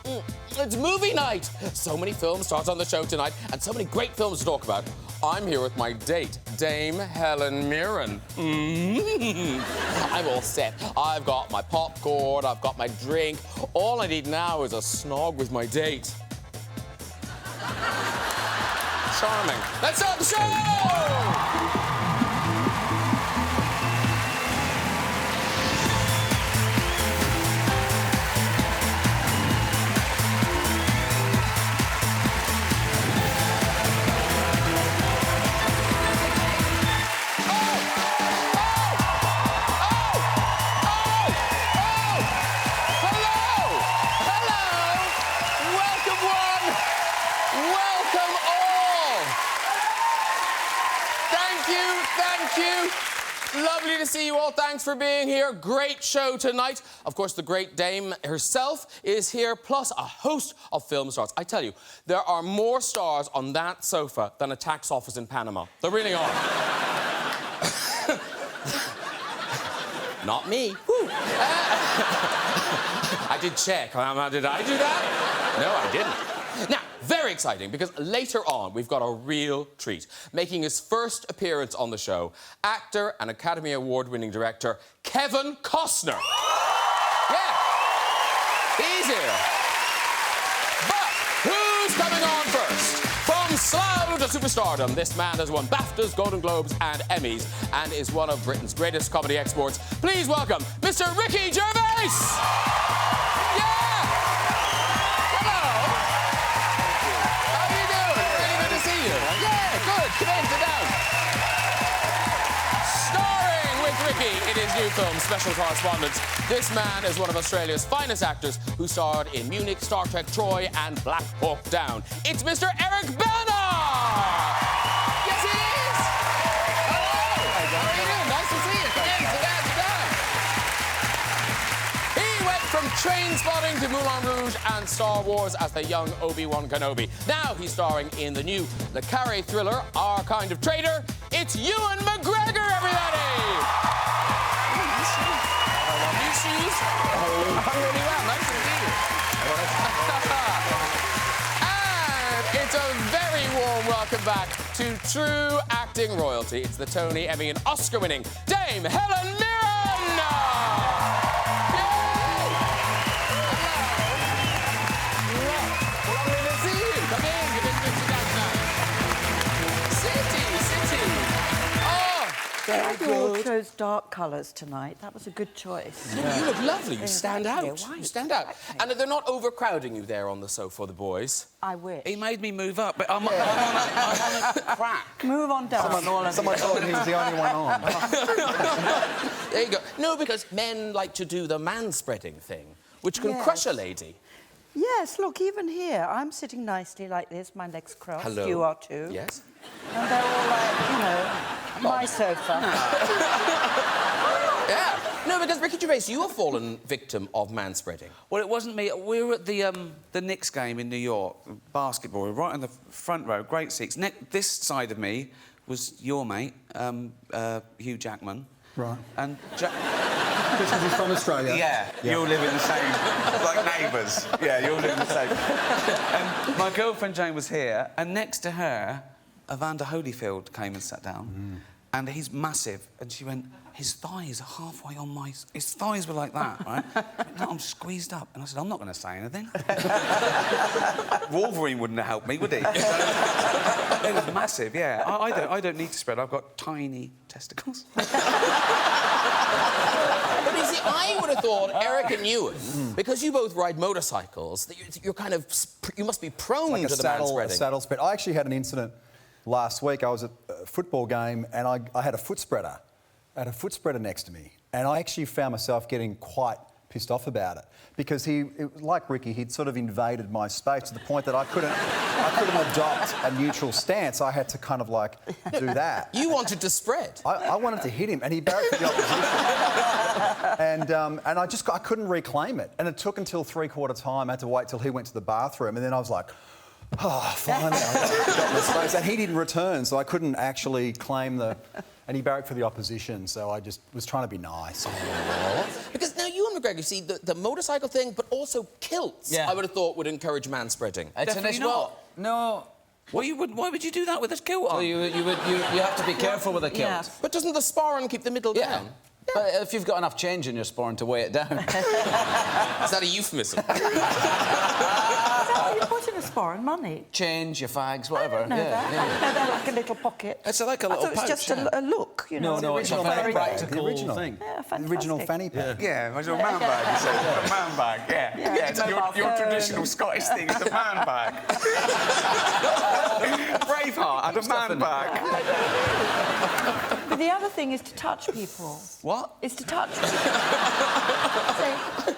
It's movie night! So many film stars on the show tonight, and so many great films to talk about. I'm here with my date, Dame Helen Mirren. I'm all set. I've got my popcorn, I've got my drink. All I need now is a snog with my date. Charming. Let's start the show! Lovely to see you all. Thanks for being here. Great show tonight. Of course, the great dame herself is here, plus a host of film stars. I tell you, there are more stars on that sofa than a tax office in Panama. There really are. Not me. I did check. Did I do that? No, I didn't. Now, very exciting, because later on, we've got a real treat. Making his first appearance on the show, actor and Academy Award-winning director, Kevin Costner. Yeah, he's here. But who's coming on first? From slow to superstardom, this man has won BAFTAs, Golden Globes and Emmys, and is one of Britain's greatest comedy exports. Please welcome Mr. Ricky Gervais! Come in, sit down. Starring with Ricky in his new film, Special Correspondence, this man is one of Australia's finest actors who starred in Munich, Star Trek Troy and Black Hawk Down. It's Mr. Eric Bana! Yes, he is! Hello! How are you doing? Nice to see you. Come in, sit down, sit down. He went from Trainspotting to Moulin Rouge and Star Wars as the young Obi-Wan Kenobi. Now he's starring in the new Le Carré thriller, Our Kind of Traitor. It's Ewan McGregor, everybody! New shoes? I'm really well. Nice to see you. And it's a very warm welcome back to true acting royalty. It's the Tony, Emmy and Oscar-winning Dame Helen Mirren! You all chose dark colours tonight. That was a good choice. Yeah. You look lovely. You stand out. You stand out. And they're not overcrowding you there on the sofa, the boys. I wish. He made me move up, but I'm on a crack. Move on down. Someone told me he was the only one on. There you go. No, because men like to do the manspreading thing, which can crush a lady. Yes, look, even here, I'm sitting nicely like this, my legs crossed. Hello. You are too. Yes. And they're all like, you know, my sofa. Yeah. No, because Ricky Gervais, you have fallen victim of manspreading. Well, it wasn't me. We were at the Knicks game in New York, basketball. We were right in the front row, great seats. This side of me was your mate, Hugh Jackman. Right. And Because he's from Australia. Yeah, you all live in the same, like neighbours. Yeah, you all live in the same. And my girlfriend Jane was here, and next to her, Evander Holyfield came and sat down. And he's massive. And she went, his thighs are halfway on my... His thighs were like that, right? No, I'm squeezed up. And I said, I'm not going to say anything. Wolverine wouldn't have helped me, would he? It was massive, yeah. I don't need to spread. I've got tiny testicles. But you see, I would have thought Eric and Ewan, because you both ride motorcycles, that you're kind of... You must be prone like to the manspreading. A saddle spread. I actually had an incident last week. I was at a football game and I had a foot spreader. I had a foot spreader next to me. And I actually found myself getting quite pissed off about it because like Ricky, he'd sort of invaded my space to the point that I couldn't adopt a neutral stance. I had to kind of like do that. You wanted to spread. I wanted to hit him, and he barracked for the opposition. And I couldn't reclaim it. And it took until three-quarter time. I had to wait till he went to the bathroom, and then I was like, oh, finally, I got my space. And he didn't return, so I couldn't actually claim the... And he barracked for the opposition, so I just was trying to be nice. Because now Ewan McGregor, you see, the motorcycle thing, but also kilts, Yeah. I would have thought would encourage manspreading. Definitely not. No. Why would you do that with a kilt on? Well, you have to be careful with a kilt. Yeah. But doesn't the sporran keep the middle Yeah. down? But if you've got enough change in your sporran to weigh it down. Is that a euphemism? You put in a sporran, money. Change, your fags, whatever. No, that. No, they're like a little pocket. It's like a I little thought it was pouch, just a look, you know. No, it's a original very fanny bag, practical the original thing. Yeah, The original fantastic. fanny pack. Yeah, it was your man bag, you said. A man bag, yeah. It's your traditional Scottish thing, it's a man bag. Braveheart had a man bag. But the other thing is to touch people. What? Is to touch people. Say,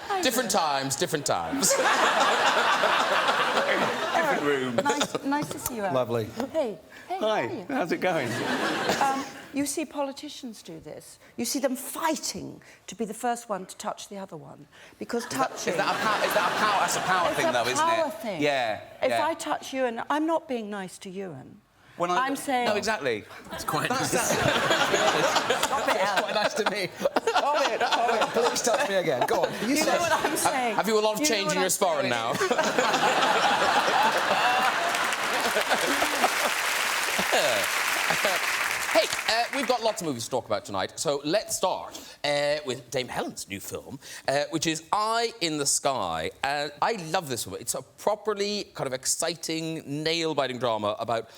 "Hi, Different times, different times. Different room. Nice to see you, Aaron. Lovely. Hey, how are Hi, you? how's it going? You see politicians do this. You see them fighting to be the first one to touch the other one. Because touching... Is that a power? That's a power it's thing, a though, isn't it? power thing. Yeah. If yeah. I touch Ewan, I'm not being nice to Ewan. When I'm saying... No, exactly. It's quite nice. Stop it, Alan. Quite nice to me. Hold it. Please touch me again. Go on. You know what I'm saying. Have you a lot of You know change what in your I'm sporran saying. now? Hey, we've got lots of movies to talk about tonight, so let's start with Dame Helen's new film, which is Eye in the Sky. I love this one. It's a properly kind of exciting, nail-biting drama about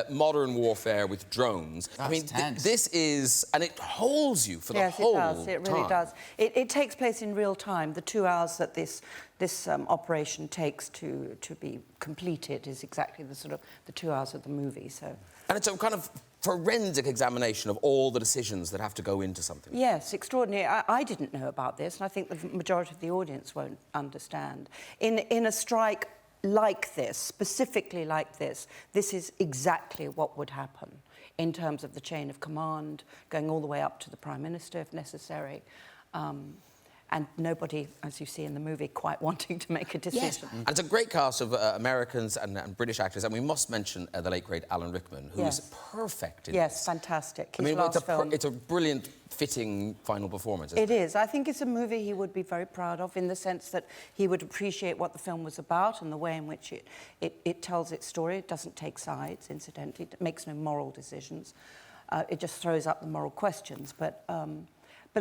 modern warfare with drones. I mean, tense. this is... And it holds you for the whole Yes, it does. It really time. does. It takes place in real time. The 2 hours that this operation takes to be completed is exactly the 2 hours of the movie. So. And it's a kind of forensic examination of all the decisions that have to go into something. Yes, extraordinary. I didn't know about this, and I think the majority of the audience won't understand. In a strike like this, specifically like this is exactly what would happen in terms of the chain of command, going all the way up to the Prime Minister if necessary. And nobody, as you see in the movie, quite wanting to make a decision. And it's a great cast of Americans and British actors, and we must mention the late, great Alan Rickman, who is perfect in Yes, this. fantastic. I mean, His last film. it's a brilliant, fitting final performance, isn't It is. I think it's a movie he would be very proud of in the sense that he would appreciate what the film was about and the way in which it tells its story. It doesn't take sides, incidentally. It makes no moral decisions. It just throws up the moral questions. But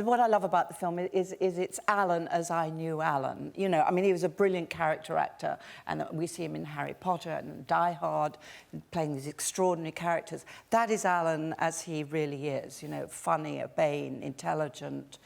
what I love about the film is it's Alan as I knew Alan. You know, I mean, he was a brilliant character actor, and we see him in Harry Potter and Die Hard, playing these extraordinary characters. That is Alan as he really is, you know, funny, urbane, intelligent,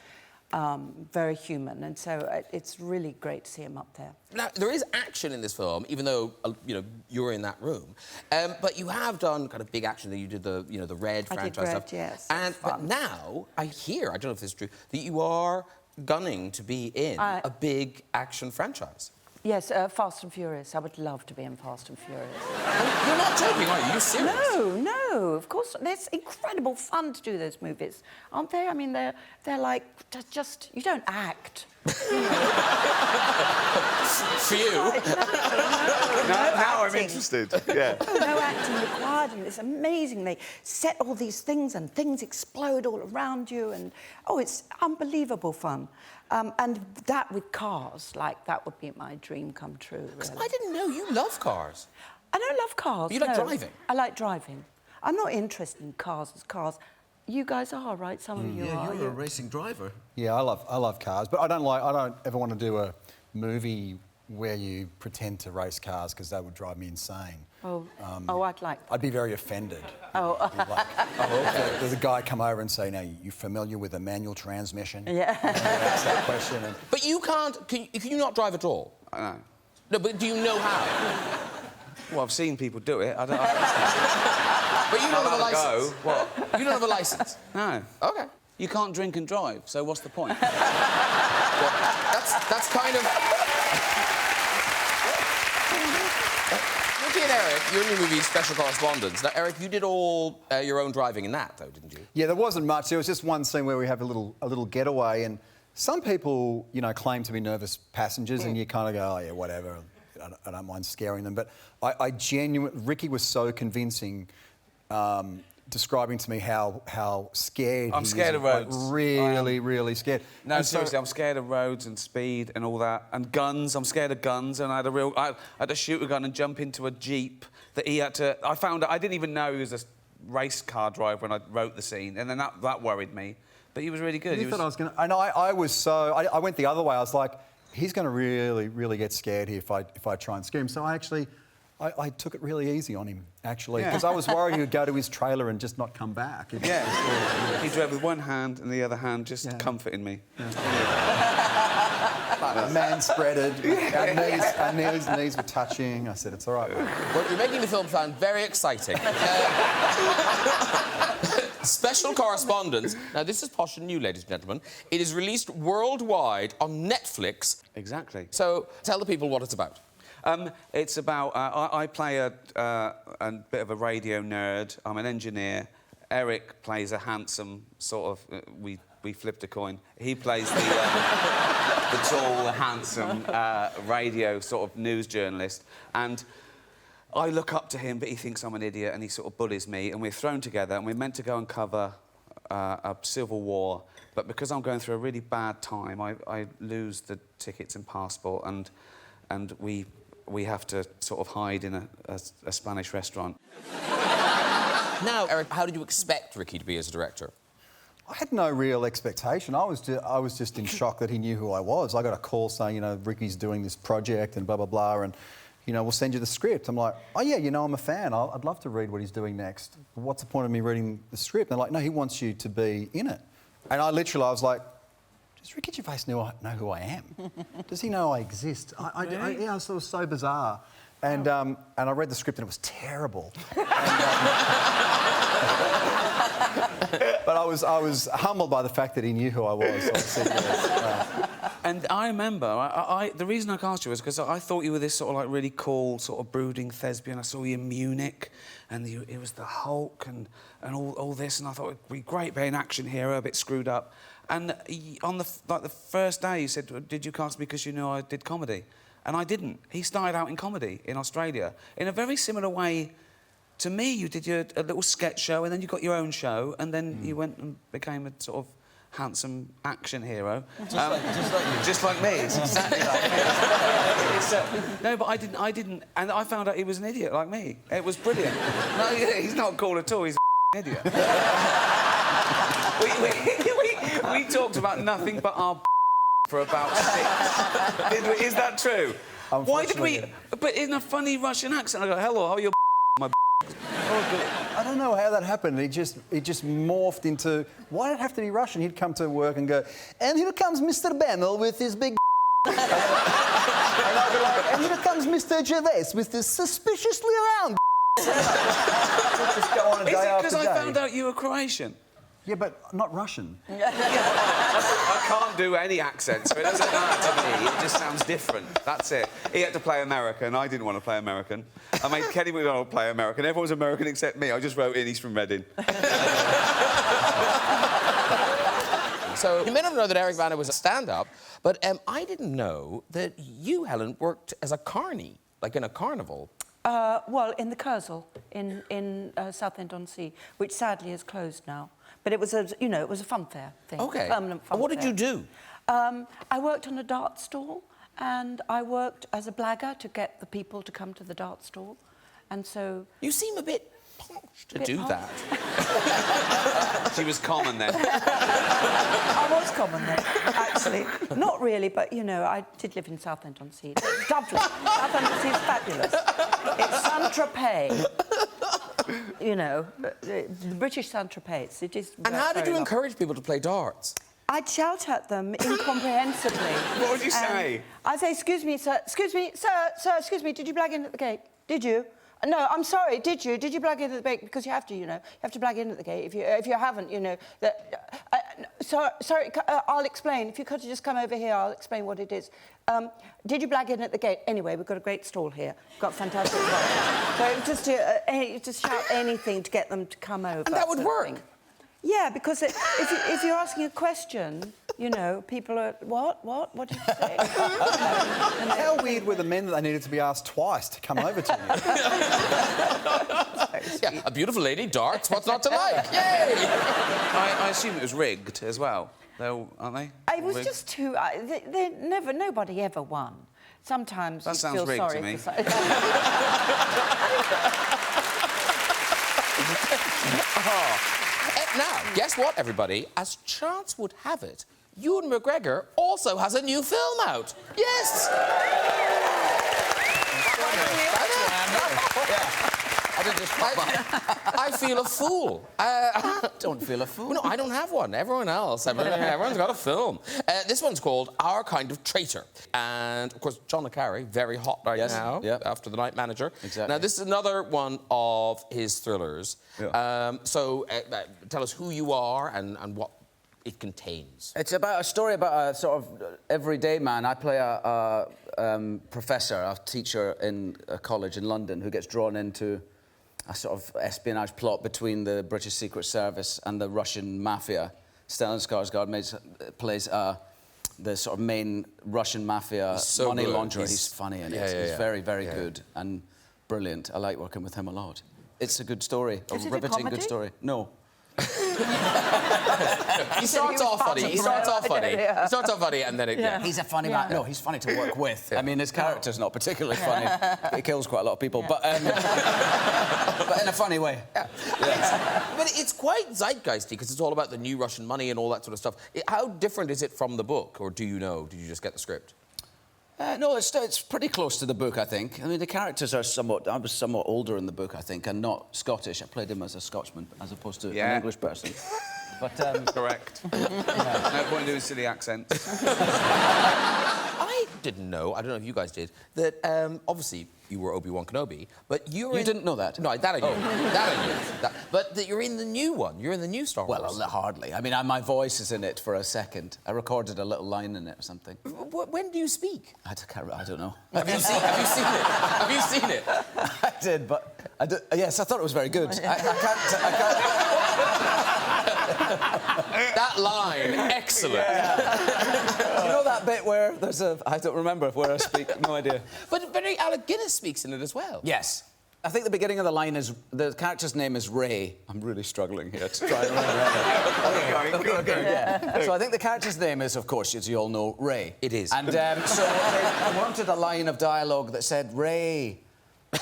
very human, and so it's really great to see him up there. Now, there is action in this film, even though, you know, you're in that room. But you have done kind of big action. You did the Red I did franchise Red, stuff. yes. But now, I hear, I don't know if this is true, that you are gunning to be in a big action franchise. Yes, Fast and Furious. I would love to be in Fast and Furious. You're not joking, are you? You're serious? No, of course. It's incredible fun to do those movies, aren't they? I mean, they're like just you don't act. For you. Now I'm interested. Yeah. No acting required, and it's amazing. They set all these things, and things explode all around you, and it's unbelievable fun. And that with cars, like that would be my dream come true. Really. I didn't know you love cars. I don't love cars. You like no. driving? I like driving. I'm not interested in cars as cars. You guys are, right? Some of you are. You're a racing driver. Yeah, I love cars, but I don't ever want to do a movie where you pretend to race cars because that would drive me insane. I'd like that. I'd be very offended. There's a guy come over and say, "Now, you familiar with a manual transmission?" Yeah. Ask that question. And But you can't... Can you not drive at all? I know. No, but do you know how? Well, I've seen people do it. But you don't have a license. What? You don't have a license. No. OK. You can't drink and drive, so what's the point? Well, that's kind of... Ricky and Eric, your new movie, Special Correspondence. Now, Eric, you did all your own driving in that, though, didn't you? yeah, there wasn't much. There was just one scene where we have a little getaway, and some people, claim to be nervous passengers, and you kind of go, "Oh yeah, whatever. I don't mind scaring them." But I genuinely, Ricky was so convincing. describing to me how scared I'm scared of roads. Like, really, really scared. No, And seriously, I'm scared of roads and speed and all that. And guns, I'm scared of guns. And I had to shoot a gun and jump into a Jeep that he had to... I found out... I didn't even know he was a race car driver when I wrote the scene. And then that worried me. But he was really good. You thought I was going to... And I was so... I went the other way. I was like, he's going to really, really get scared here if I try and scare him. So I took it really easy on him, actually, because I was worried he would go to his trailer and just not come back. He drove with one hand and the other hand just comforting me. Manspreaded. Our knees were touching. I said, it's all right. Well, you're making the film sound very exciting. Special correspondence. Now, this is posh and new, ladies and gentlemen. It is released worldwide on Netflix. Exactly. So, tell the people what it's about. It's about... I play a bit of a radio nerd. I'm an engineer. Eric plays a handsome sort of... we flipped a coin. He plays the tall, handsome radio sort of news journalist. And I look up to him, but he thinks I'm an idiot, and he sort of bullies me. And we're thrown together, and we're meant to go and cover a civil war. But because I'm going through a really bad time, I lose the tickets and passport, and we have to sort of hide in a Spanish restaurant. Now, Eric, how did you expect Ricky to be as a director? I had no real expectation. I was just in shock that he knew who I was. I got a call saying, you know, Ricky's doing this project and blah, blah, blah, and, you know, we'll send you the script. I'm like, oh, yeah, you know, I'm a fan. I'd love to read what he's doing next. What's the point of me reading the script? And they're like, no, he wants you to be in it. And I was like, does Ricky Gervais know who I am? Does he know I exist? Really? Yeah, it was so bizarre. And I read the script and it was terrible. But I was humbled by the fact that he knew who I was. So I said yes. And I remember, the reason I cast you was because I thought you were this sort of like really cool, sort of brooding thespian. I saw you in Munich, and it was the Hulk and all this, and I thought it'd be great being an action hero, a bit screwed up. And on the first day, you said, "Did you cast me because you knew I did comedy?" And I didn't. He started out in comedy in Australia in a very similar way to me. You did a little sketch show, and then you got your own show, and then you went and became a sort of handsome action hero. Just like me. It's exactly like me. No, but I didn't, and I found out he was an idiot like me. It was brilliant. No, he's not cool at all. He's an idiot. we talked about nothing but our for about 6. Did we? Is that true? Why did we? But in a funny Russian accent, I go, "Hello, how are you?" My. I don't know how that happened. It just morphed into... Why did it have to be Russian? He'd come to work and go, and here comes Mr. Bennell with his big... and I'd be like, and here comes Mr. Gervais with this suspiciously round... just go on a day Is it after because I day. found out you were Croatian? Yeah, but not Russian. I can't do any accent, so it doesn't matter to me. It just sounds different. That's it. He had to play American. I didn't want to play American. I made Kenny McDonald play American. Everyone was American except me. I just wrote in, he's from Reading. So, you may not know that Eric Bana was a stand-up, but I didn't know that you, Helen, worked as a carny, like in a carnival. Well, in the Kurzel in Southend-on-Sea, which sadly is closed now. But it was it was a fun fair thing. OK. Permanent fun And what did fair. you do? I worked on a dart stall, and I worked as a blagger to get the people to come to the dart stall. And so... You seem a bit posh to do that. She was common then. I was common then, actually. Not really, but, you know, I did live in Southend-on-Sea. It's lovely. Southend-on-Sea is fabulous. It's Saint-Tropez. You know, the British Saint-Tropez. It is. And how did you encourage people to play darts? I'd shout at them incomprehensibly. What would you say? I'd say, excuse me, sir, excuse me, did you blag in at the gate? Did you? No, I'm sorry, did you? Did you blag in at the gate? Because you have to, you know. You have to blag in at the gate. If you haven't, you know... sorry, I'll explain. If you could just come over here, I'll explain what it is. Did you blag in at the gate? Anyway, we've got a great stall here. We've got fantastic products. So just shout anything to get them to come over. And that would work? Yeah, because if you're asking a question, you know, people are, what did you say? How weird were the men that they needed to be asked twice to come over to you? Yeah, a beautiful lady, darts, what's not to like? Yay! I assume it was rigged as well. Aren't they? It was just too... nobody ever won. Sometimes that you sounds feel rigged sorry to me. for... Now, guess what, everybody? As chance would have it, Ewan McGregor also has a new film out. Yes! I feel a fool. Don't feel a fool. No, I don't have one. Everyone else. Everyone's got a film. This one's called Our Kind of Traitor. And, of course, John le Carré, very hot right now, after The Night Manager. Exactly. Now, this is another one of his thrillers. Yeah. Tell us who you are and what it contains. It's about a story about a sort of everyday man. I play a professor, a teacher in a college in London who gets drawn into a sort of espionage plot between the British Secret Service and the Russian mafia. Stellan Skarsgård plays the sort of main Russian mafia money launderer. He's funny in it. He's very, very good and brilliant. I like working with him a lot. It's a good story. Is it a riveting comedy? good story. No. He starts off funny. He starts off funny, and then it. He's a funny man. No, he's funny to work with. I mean, his character's not particularly funny. He kills quite a lot of people, but in a funny way. But it's quite zeitgeisty because it's all about the new Russian money and all that sort of stuff. How different is it from the book, or do you know? Did you just get the script? No, it's pretty close to the book, I think. I mean, the characters are somewhat... I was somewhat older in the book, I think, and not Scottish. I played him as a Scotsman as opposed to an English person. But, Correct. No point doing silly accents. I didn't know, I don't know if you guys did, that obviously you were Obi-Wan Kenobi, but you were You didn't know that? No, that I knew. That I knew. But that you're in the new one. You're in the new Star Wars. well, hardly. I mean, my voice is in it for a second. I recorded a little line in it or something. When do you speak? I don't know. Have you seen it? Have you seen it? I did, but... yes, I thought it was very good. I can't... That line, excellent. You know that bit where there's a... I don't remember where I speak. No idea. But Alec Guinness speaks in it as well. Yes. I think the beginning of the line is... The character's name is Ray. I'm really struggling here to try and remember. Okay. So I think the character's name is, of course, as you all know, Ray. It is. And so they wanted a line of dialogue that said, Ray. He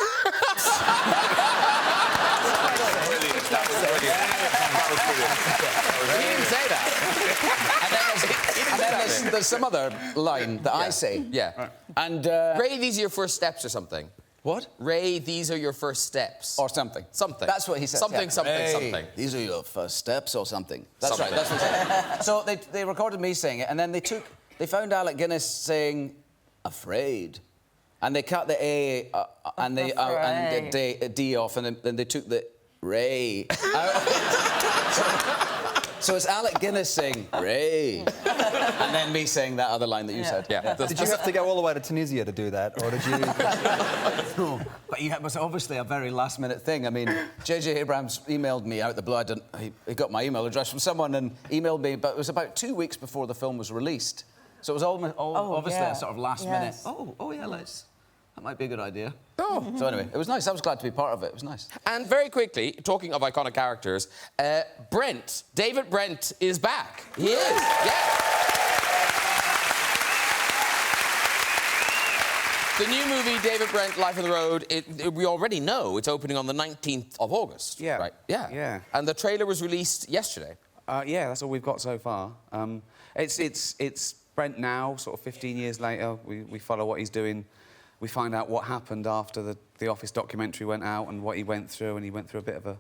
didn't say that. And then there's some other line that I say. Yeah. And... Ray, these are your first steps or something. What? Ray, these are your first steps. Or something. Something. That's what he said. Something, something, Ray, something. These are your first steps or something. That's Something. right, that's what he said. So they recorded me saying it, and then they found Alec Guinness saying, afraid. And they cut the A and the D off, and then they took the Ray out. So it's Alec Guinness saying, Ray. And then me saying that other line that you said. Yeah. Did you have to go all the way to Tunisia to do that, or did you... No, but it was obviously a very last-minute thing. I mean, J.J. Abrams emailed me out the blue. He got my email address from someone and emailed me, but it was about 2 weeks before the film was released. So it was obviously a sort of last-minute... Oh, yeah, that might be a good idea. Oh. So anyway, it was nice. I was glad to be part of it. It was nice. And very quickly, talking of iconic characters, Brent, David Brent is back. He is, yeah. The new movie, David Brent, Life on the Road, we already know it's opening on the 19th of August. Yeah. Right? Yeah. Yeah. And the trailer was released yesterday. Yeah, that's all we've got so far. It's Brent now, sort of 15 years later. We follow what he's doing. We find out what happened after the Office documentary went out and what he went through, and he went through a bit of a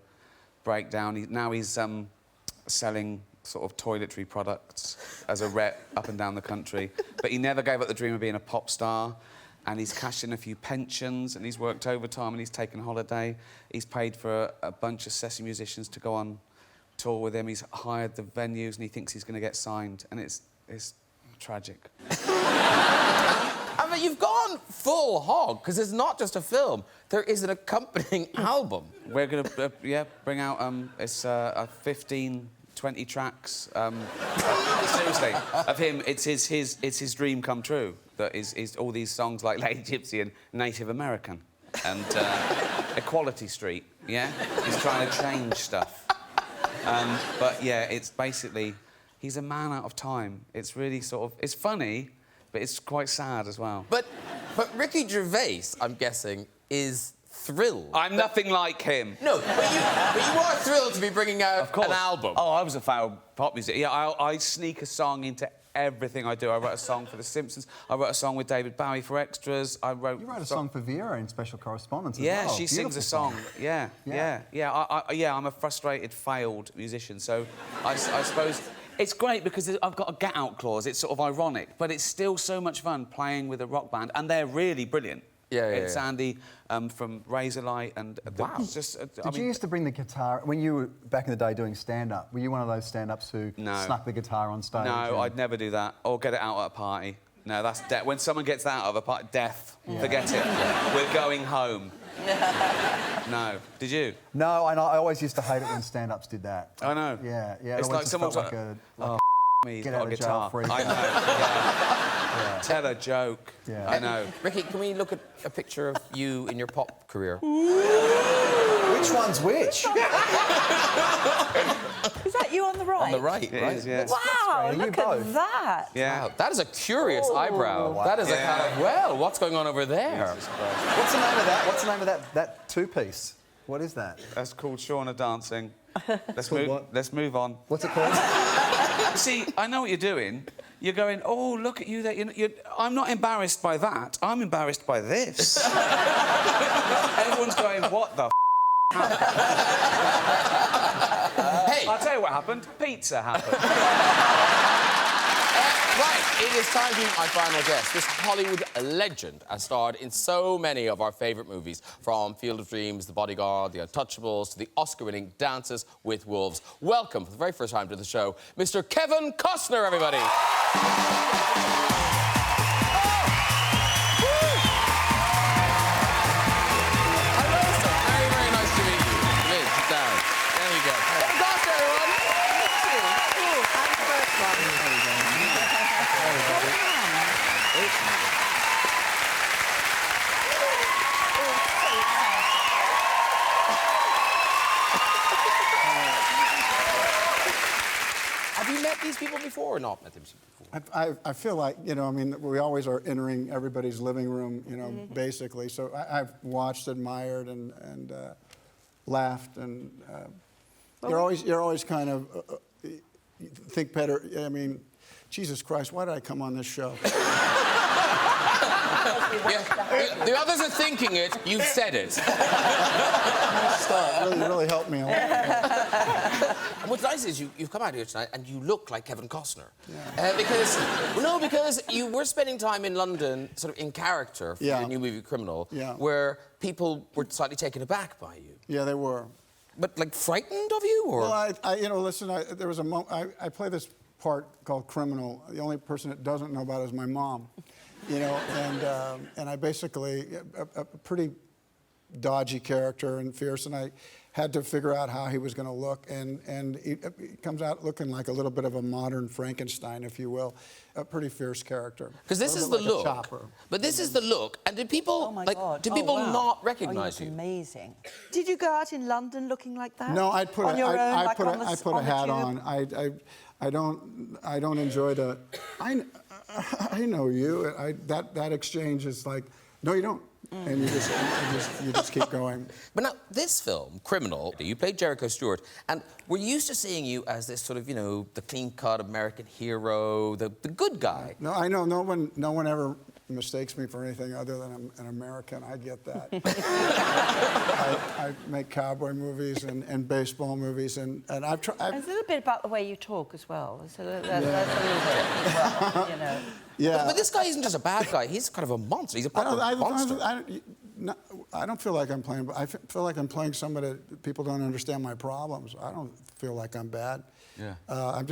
breakdown. Now he's selling sort of toiletry products as a rep up and down the country. But he never gave up the dream of being a pop star, and he's cashed in a few pensions, and he's worked overtime, and he's taken holiday. He's paid for a bunch of Sesame musicians to go on tour with him. He's hired the venues, and he thinks he's going to get signed, and it's tragic. I mean, you've gone full hog, because it's not just a film. There is an accompanying album. We're going to, bring out, it's 15, 20 tracks, seriously, of him. It's his dream come true, that is all these songs like Lady Gypsy and Native American. and Equality Street, yeah? He's trying to change stuff. But, yeah, it's basically... He's a man out of time. It's really sort of... It's funny, but it's quite sad as well. But Ricky Gervais, I'm guessing, is thrilled. I'm nothing like him. No, but you are thrilled to be bringing out an album. Oh, I was a fan of pop music. Yeah, I sneak a song into everything I do. I wrote a song for The Simpsons. I wrote a song with David Bowie for Extras. You wrote a song for Vera in Special Correspondence as yeah, well. she sings a song. Yeah. I'm a frustrated, failed musician, so I suppose... It's great because I've got a get-out clause. It's sort of ironic, but it's still so much fun playing with a rock band, and they're really brilliant. It's Andy from Razorlight, and wow. It's just, Did you used to bring the guitar when you were back in the day doing stand-up? Were you one of those stand-ups who snuck the guitar on stage? No, I'd never do that, or get it out at a party. No, that's death. When someone gets that out of a party, death. Yeah. Forget it. We're going home. No. Did you? No, and I always used to hate it when stand-ups did that. I know. Yeah. It's like someone's like me, he's get got out a of jail guitar. free. I know. Yeah. Tell a joke. Yeah. I know. Ricky, can we look at a picture of you in your pop career? Which one's which? Is that you on the right? On the right, It right? is, yeah. Wow, You look both. at that. Yeah. Wow, that is a curious eyebrow. Wow. That is a kind of, well, what's going on over there? What's the name of that? What's the name of that two-piece? What is that? That's called Shauna Dancing. Let's move on. What's it called? See, I know what you're doing. You're going, oh, look at you there. I'm not embarrassed by that. I'm embarrassed by this. Everyone's going, what the Hey! I'll tell you what happened. Pizza happened. Right, it is time to meet my final guest. This Hollywood legend has starred in so many of our favourite movies, from Field of Dreams, The Bodyguard, The Untouchables, to the Oscar-winning Dances with Wolves. Welcome, for the very first time to the show, Mr. Kevin Costner, everybody. Hello, sir. Very, very nice to meet you. Come in, sit down. There you go. Kevin Costner, everyone. Have you met these people before or not met them before? I feel like, you know, I mean, we always are entering everybody's living room, you know, basically. So I've watched, admired, and laughed, and you're always kind of think better. I mean, Jesus Christ, why did I come on this show? Yeah, the others are thinking it, you've said it. Nice start. Really helped me a lot. And what's nice is you've come out here tonight and you look like Kevin Costner. Yeah. Because you were spending time in London, sort of in character for your new movie Criminal, where people were slightly taken aback by you. Yeah, they were. But, like, frightened of you, or...? Well, you know, listen, there was a moment... I play this part called Criminal. The only person that doesn't know about it is my mom. You know, and I basically... a pretty dodgy character and fierce, and I had to figure out how he was going to look, and he comes out looking like a little bit of a modern Frankenstein, if you will. A pretty fierce character. Because this is the look. But this is the look. And did people, not recognise you? Amazing. Did you go out in London looking like that? No, I put a hat on. I don't enjoy the. I know you. That exchange is like, no, you don't. And you just keep going. But now, this film, Criminal, you played Jericho Stewart, and we're used to seeing you as this sort of, you know, the clean-cut American hero, the good guy. No, I know no one ever mistakes me for anything other than an American. I get that. I make cowboy movies and baseball movies, and I've tried. There's a little bit about the way you talk as well. That's a little bit as well, you know. Yeah. But this guy isn't just a bad guy. He's kind of a monster. He's a proper monster. I don't feel like I'm playing, but I feel like I'm playing somebody that people don't understand my problems. I don't feel like I'm bad. Yeah. I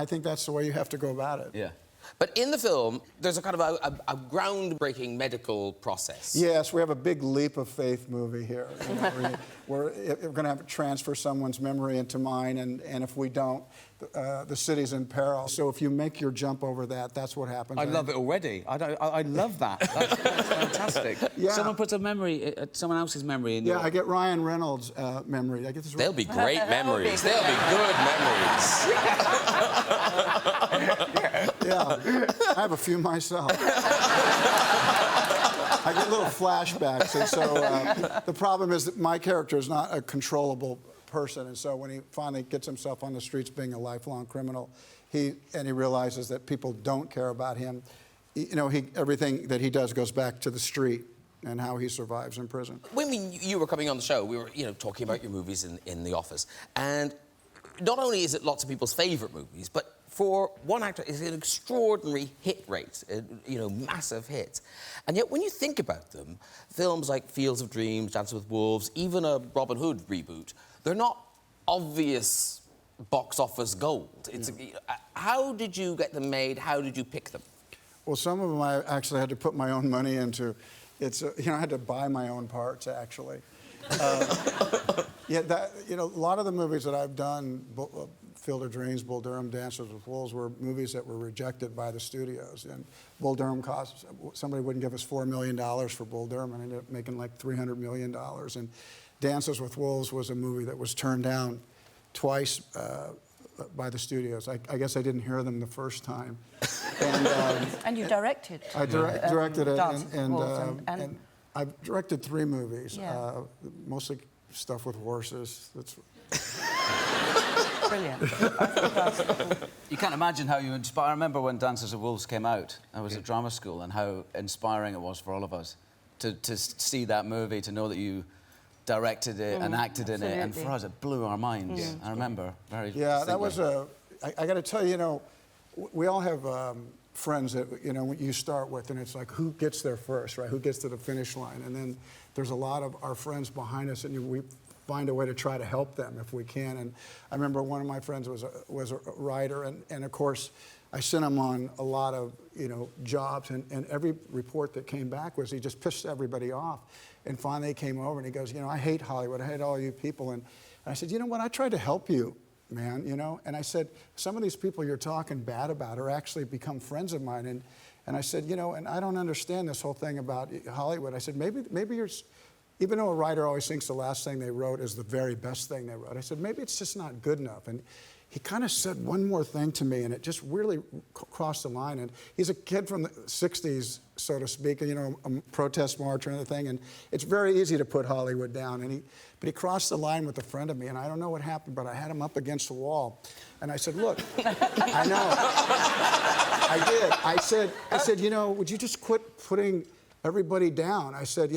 think that's the way you have to go about it. Yeah. But in the film, there's a kind of a groundbreaking medical process. Yes, we have a big leap of faith movie here. You know, we're going to have to transfer someone's memory into mine, and if we don't, the city's in peril. So if you make your jump over that, that's what happens. I love it already. I love that. That's fantastic. Yeah. Someone puts a memory, someone else's memory in your... Yeah, I get Ryan Reynolds' memory. I get this. They'll be great memories. They'll be good memories. Yeah, I have a few myself. I get little flashbacks, and so the problem is that my character is not a controllable person, and so when he finally gets himself on the streets being a lifelong criminal, he realizes that people don't care about him. Everything that he does goes back to the street and how he survives in prison. When you were coming on the show, we were, talking about your movies in the office, and not only is it lots of people's favourite movies, but for one actor, it's an extraordinary hit rate, massive hits. And yet, when you think about them, films like Fields of Dreams, Dances with Wolves, even a Robin Hood reboot, they're not obvious box office gold. How did you get them made? How did you pick them? Well, some of them I actually had to put my own money into. I had to buy my own parts, actually. A lot of the movies that I've done, Field of Dreams, Bull Durham, Dances with Wolves, were movies that were rejected by the studios. And Bull Durham somebody wouldn't give us $4 million for Bull Durham, and ended up making like $300 million. And Dances with Wolves was a movie that was turned down twice by the studios. I guess I didn't hear them the first time. And you directed. I directed it, Dances with Wolves and I've directed 3 movies, Yeah. mostly stuff with horses. That's Brilliant. You can't imagine how you inspire. I remember when Dances with Wolves came out. I was at drama school, and how inspiring it was for all of us to see that movie, to know that you directed it and acted in it, and for us it blew our minds. Yeah. I remember very that was I got to tell you, we all have friends that you start with, and it's like, who gets there first, right? Who gets to the finish line? And then there's a lot of our friends behind us, and we find a way to try to help them if we can. And I remember one of my friends was a writer, and of course I sent him on a lot of jobs, and every report that came back was he just pissed everybody off. And finally he came over and he goes, I hate Hollywood, I hate all you people. And I said, you know what, I tried to help you, man, and I said, some of these people you're talking bad about are actually become friends of mine. And I said, and I don't understand this whole thing about Hollywood. I said, maybe you're, even though a writer always thinks the last thing they wrote is the very best thing they wrote, I said, maybe it's just not good enough. And he kind of said one more thing to me, and it just really crossed the line. And he's a kid from the 60s, so to speak, a protest march or anything, and it's very easy to put Hollywood down. But he crossed the line with a friend of me, and I don't know what happened, but I had him up against the wall. And I said, look, I know. I did. I said, would you just quit putting everybody down? I said,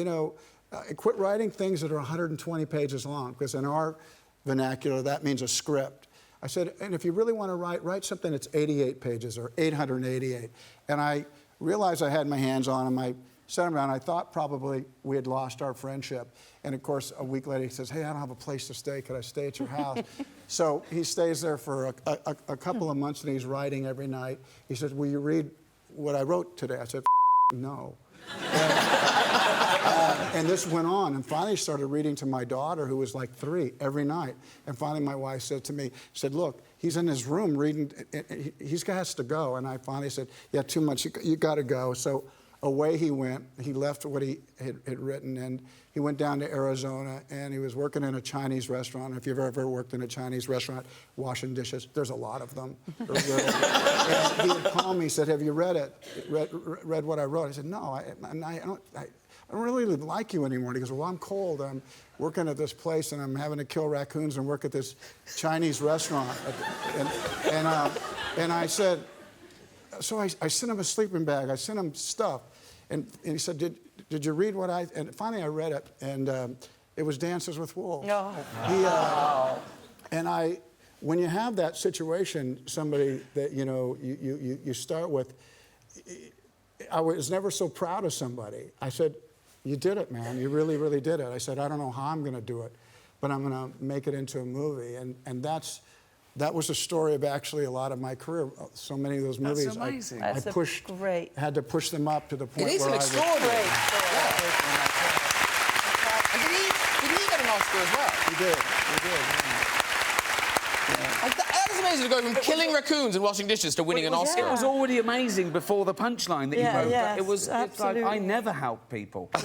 quit writing things that are 120 pages long, because in our vernacular, that means a script. I said, and if you really want to write something that's 88 pages or 888. And I realized I had my hands on him. I set him down. I thought probably we had lost our friendship. And of course, a week later, he says, hey, I don't have a place to stay. Could I stay at your house? So he stays there for a couple of months, and he's writing every night. He says, will you read what I wrote today? I said, no. And this went on, and finally started reading to my daughter, who was like 3, every night. And finally my wife said to me, look, he's in his room reading, he has to go. And I finally said, yeah, too much, you got to go. So away he went. He left what he had written, and he went down to Arizona, and he was working in a Chinese restaurant. If you've ever worked in a Chinese restaurant, washing dishes, there's a lot of them. And he would call me, he said, have you read it? Read what I wrote? I said, no, I don't really like you anymore. And he goes, well, I'm cold. I'm working at this place, and I'm having to kill raccoons and work at this Chinese restaurant. And I said, so I sent him a sleeping bag. I sent him stuff. And he said, did you read what I... And finally I read it, and it was Dances with Wolves. No. When you have that situation, somebody that, you start with, I was never so proud of somebody. I said, you did it, man. You really, really did it. I said, I don't know how I'm going to do it, but I'm going to make it into a movie. And that's that was a story of actually a lot of my career. So many of those movies, That's amazing. That's I pushed, great. had to push them up to the point It is where an extraordinary. Great story. And did he get an Oscar as well? He did. Like that is amazing to go from killing raccoons and washing dishes to winning an Oscar. It was already amazing before the punchline that you wrote. Yeah, It was. It's like absolutely. I never help people. No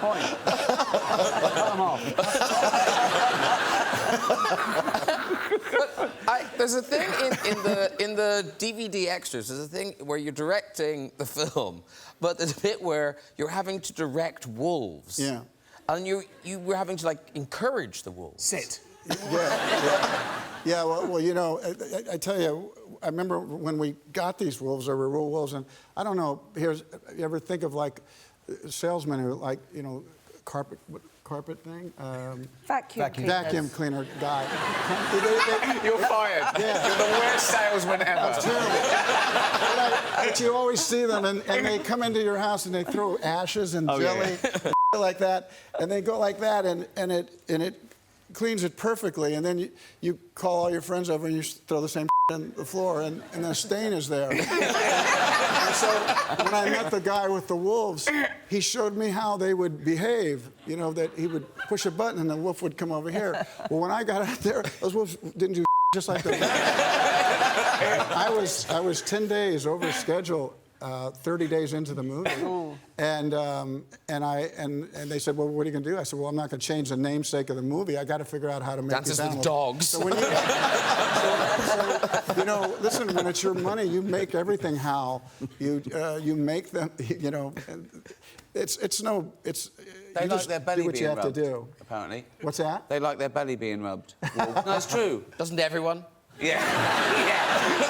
point. Come on. There's a thing in the DVD extras. There's a thing where you're directing the film, but there's a bit where you're having to direct wolves. Yeah. And you were having to, like, encourage the wolves. Sit. Yeah, well, you know, I tell you, I remember when we got these wolves, they were real wolves, and I don't know, you ever think of, like, salesmen who, like, you know, carpet thing? Vacuum cleaner guy. You're fired. Yeah. You're the worst salesman ever. That's terrible. But you always see them, and they come into your house and they throw ashes and jelly and like that, and they go like that, and it cleans it perfectly, and then you call all your friends over and you throw the same on the floor, and the stain is there. And so when I met the guy with the wolves, he showed me how they would behave. You know, that he would push a button and the wolf would come over here. Well, when I got out there, those wolves didn't do just like that. I was 10 days over schedule, 30 days into the movie, and they said, well, what are you going to do? I said, well, I'm not going to change the namesake of the movie. I got to figure out how to make Dances these with animals. dogs. So when you know, listen, when it's your money, you make everything how you make them. You know, They you like just their belly do what being you have rubbed, to do. apparently. What's that? They like their belly being rubbed. No, it's true. Doesn't everyone? Yeah.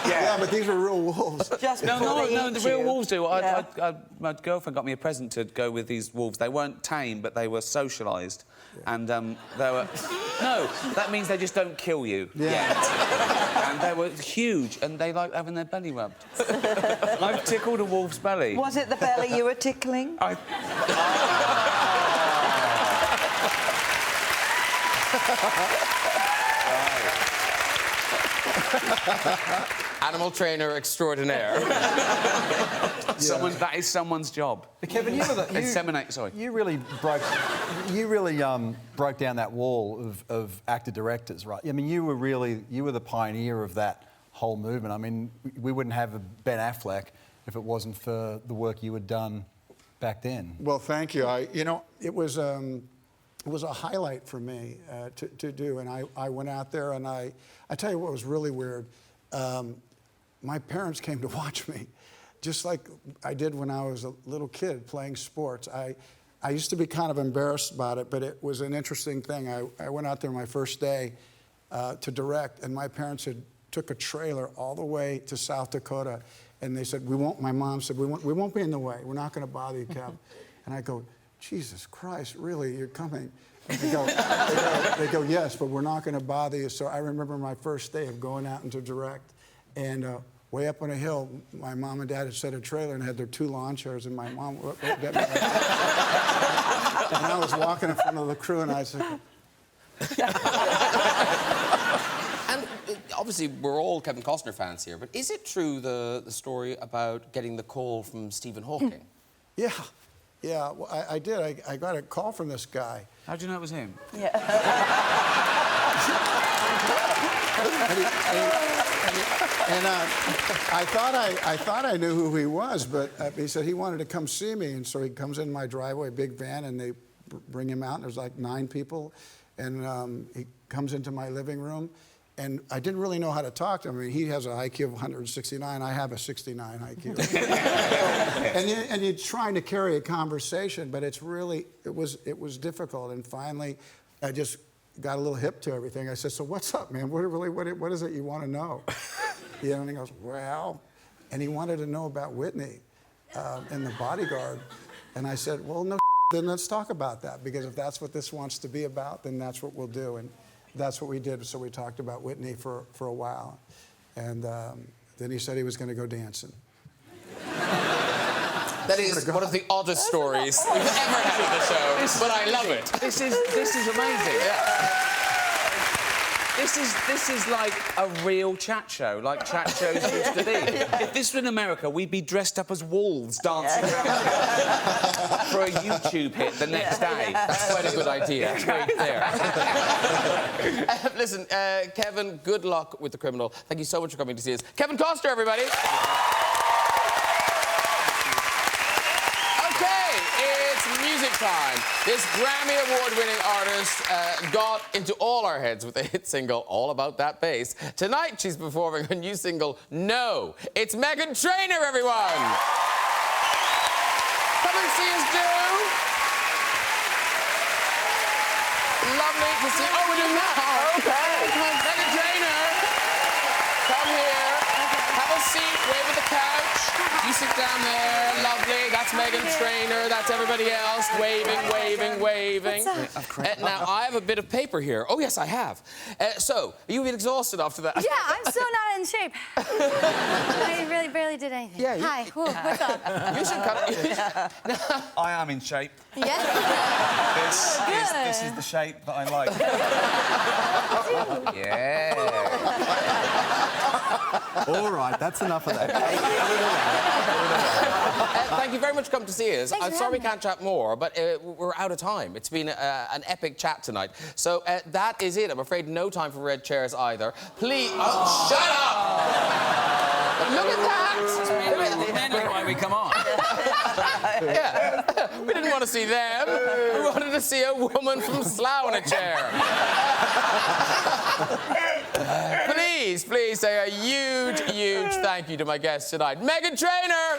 Yeah, but these were real wolves. Just No, before they the eat real you. wolves do. Yeah. My girlfriend got me a present to go with these wolves. They weren't tame, but they were socialised. Yeah. And they were... No, that means they just don't kill you yet. And they were huge, and they like having their belly rubbed. I've tickled a wolf's belly. Was it the belly you were tickling? Animal trainer extraordinaire. That is someone's job. But Kevin, you were the... Inseminate, sorry. You really broke down that wall of actor-directors, right? I mean, you were the pioneer of that whole movement. I mean, we wouldn't have a Ben Affleck if it wasn't for the work you had done back then. Well, thank you. You know, it was a highlight for me to do, and I went out there, and I tell you what was really weird. My parents came to watch me, just like I did when I was a little kid playing sports. I used to be kind of embarrassed about it, but it was an interesting thing. I went out there my first day to direct, and my parents had took a trailer all the way to South Dakota, and they said, my mom said, we won't be in the way. We're not going to bother you, Kev. And I go, Jesus Christ, really, you're coming? And they go, yes, but we're not going to bother you. So I remember my first day of going out and to direct, and way up on a hill, my mom and dad had set a trailer and had their 2 lawn chairs, and my mom looked at me like that. And I was walking in front of the crew, and I said... And obviously, we're all Kevin Costner fans here, but is it true, the story about getting the call from Stephen Hawking? Yeah. Yeah, well, I did. I got a call from this guy. How do you know it was him? Yeah. And I thought I knew who he was, but he said he wanted to come see me, and so he comes in my driveway, big van, and they bring him out, and there's like 9 people, and he comes into my living room, and I didn't really know how to talk to him. I mean, he has an IQ of 169. I have a 69 IQ. and you're trying to carry a conversation, but it was difficult. And finally, I just got a little hip to everything. I said, so what's up, man? What is it you want to know? You know, and he goes, well, and he wanted to know about Whitney and the bodyguard. And I said, well, no, then let's talk about that, because if that's what this wants to be about, then that's what we'll do. And that's what we did. So we talked about Whitney for a while. And then he said he was going to go dancing. That is one of the oddest stories we've ever had on the show, but I love it. This is amazing. Yeah. This is like a real chat show, like chat shows used to be. If this were in America, we'd be dressed up as wolves dancing around for a YouTube hit the next day. That's quite a good idea. Right there. Listen, Kevin, good luck with The Criminal. Thank you so much for coming to see us. Kevin Costner, everybody. Music time. This Grammy Award-winning artist got into all our heads with a hit single, All About That Bass. Tonight, she's performing her new single, No. It's Meghan Trainor, everyone! Come and see us do. Lovely to see... Oh, we're doing that? Okay. Meghan Trainor, come here. Have a seat, wave at the couch. You sit down there, lovely. That's Meghan Trainor, that's everybody else. Waving, waving, waving. Now, I have a bit of paper here. Oh, yes, I have. So, you've been exhausted after that. Yeah, I'm still not in shape. I really barely did anything. Yeah, Hi, what's up? You should cut it. I am in shape. Yeah? This is the shape that I like. Yeah. All right, that's enough of that. Thank you very much for coming to see us. Thanks I'm for sorry we having can't chat more, but we're out of time. It's been an epic chat tonight. So that is it. I'm afraid no time for red chairs either. Please... Oh, shut up! Look at that! That's why we come on. Yeah. We didn't want to see them. We wanted to see a woman from Slough in a chair. Please say a huge, huge thank you to my guests tonight. Meghan Trainor!